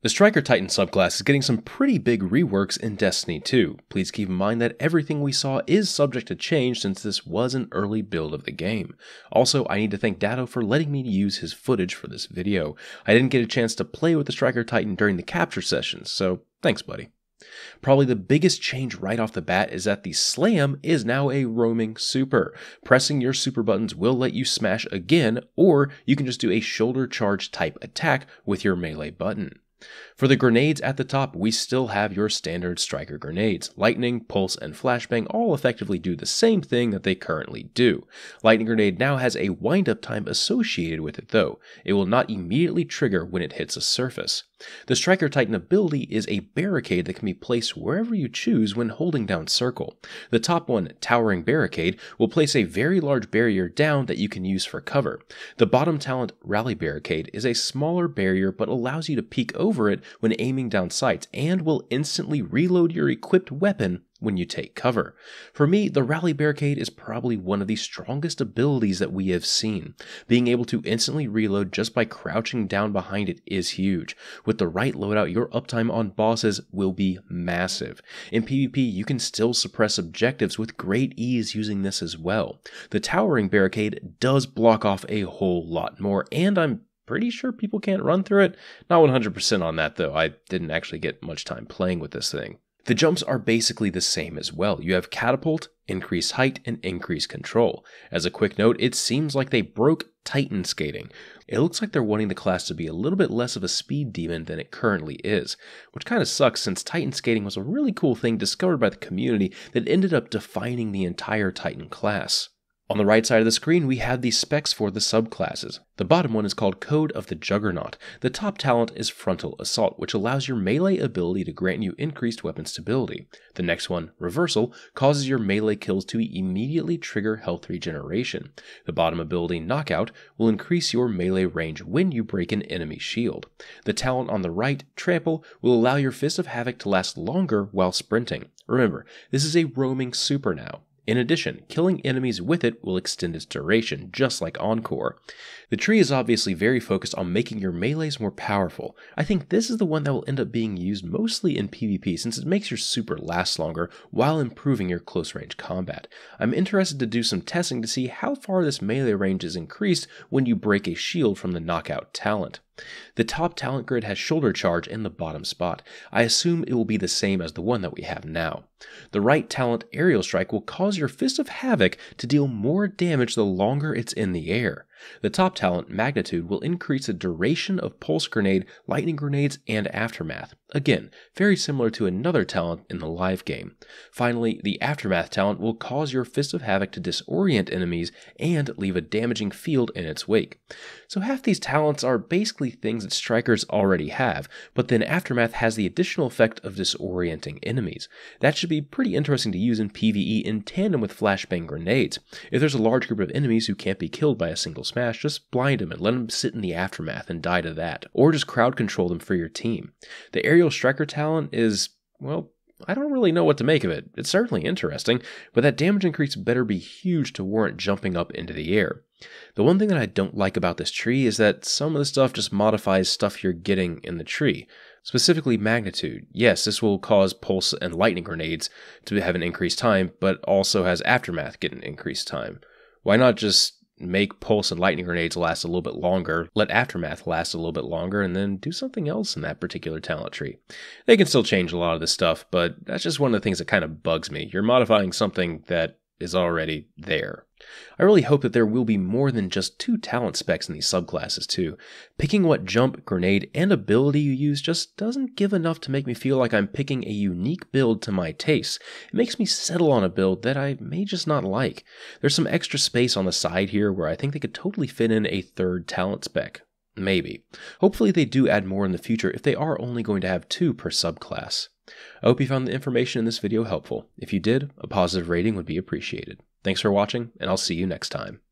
The Striker Titan subclass is getting some pretty big reworks in Destiny 2. Please keep in mind that everything we saw is subject to change since this was an early build of the game. Also, I need to thank Datto for letting me use his footage for this video. I didn't get a chance to play with the Striker Titan during the capture sessions, so thanks buddy. Probably the biggest change right off the bat is that the Slam is now a roaming super. Pressing your super buttons will let you smash again, or you can just do a shoulder charge type attack with your melee button. For the grenades at the top, we still have your standard striker grenades. Lightning, Pulse, and Flashbang all effectively do the same thing that they currently do. Lightning Grenade now has a wind-up time associated with it though. It will not immediately trigger when it hits a surface. The Striker Titan ability is a barricade that can be placed wherever you choose when holding down circle. The top one, Towering Barricade, will place a very large barrier down that you can use for cover. The bottom talent, Rally Barricade, is a smaller barrier but allows you to peek over it when aiming down sights and will instantly reload your equipped weapon when you take cover. For me, the Rally Barricade is probably one of the strongest abilities that we have seen. Being able to instantly reload just by crouching down behind it is huge. With the right loadout, your uptime on bosses will be massive. In PvP, you can still suppress objectives with great ease using this as well. The Towering Barricade does block off a whole lot more, and I'm pretty sure people can't run through it. Not 100% on that though, I didn't actually get much time playing with this thing. The jumps are basically the same as well. You have Catapult, Increase Height, and Increase Control. As a quick note, it seems like they broke Titan Skating. It looks like they're wanting the class to be a little bit less of a speed demon than it currently is, which kind of sucks since Titan Skating was a really cool thing discovered by the community that ended up defining the entire Titan class. On the right side of the screen, we have the specs for the subclasses. The bottom one is called Code of the Juggernaut. The top talent is Frontal Assault, which allows your melee ability to grant you increased weapon stability. The next one, Reversal, causes your melee kills to immediately trigger health regeneration. The bottom ability, Knockout, will increase your melee range when you break an enemy shield. The talent on the right, Trample, will allow your Fist of Havoc to last longer while sprinting. Remember, this is a roaming super now. In addition, killing enemies with it will extend its duration, just like Encore. The tree is obviously very focused on making your melees more powerful. I think this is the one that will end up being used mostly in PvP since it makes your super last longer while improving your close range combat. I'm interested to do some testing to see how far this melee range is increased when you break a shield from the Knockout talent. The top talent grid has Shoulder Charge in the bottom spot. I assume it will be the same as the one that we have now. The right talent, Aerial Strike, will cause your Fist of Havoc to deal more damage the longer it's in the air. The top talent, Magnitude, will increase the duration of Pulse Grenade, Lightning Grenades, and Aftermath. Again, very similar to another talent in the live game. Finally, the Aftermath talent will cause your Fist of Havoc to disorient enemies and leave a damaging field in its wake. So half these talents are basically things that strikers already have, but then Aftermath has the additional effect of disorienting enemies. That should be pretty interesting to use in PvE in tandem with Flashbang Grenades. If there's a large group of enemies who can't be killed by a single smash, just blind them and let them sit in the Aftermath and die to that, or just crowd control them for your team. The Aerial Striker talent is, well, I don't really know what to make of it. It's certainly interesting, but that damage increase better be huge to warrant jumping up into the air. The one thing that I don't like about this tree is that some of the stuff just modifies stuff you're getting in the tree. Specifically Magnitude. Yes, this will cause Pulse and Lightning Grenades to have an increased time, but also has Aftermath get an increased time. Why not just make Pulse and Lightning Grenades last a little bit longer, let Aftermath last a little bit longer, and then do something else in that particular talent tree? They can still change a lot of this stuff, but that's just one of the things that kind of bugs me. You're modifying something that is already there. I really hope that there will be more than just 2 talent specs in these subclasses too. Picking what jump, grenade, and ability you use just doesn't give enough to make me feel like I'm picking a unique build to my taste. It makes me settle on a build that I may just not like. There's some extra space on the side here where I think they could totally fit in a 3rd talent spec. Maybe. Hopefully they do add more in the future if they are only going to have 2 per subclass. I hope you found the information in this video helpful. If you did, a positive rating would be appreciated. Thanks for watching, and I'll see you next time.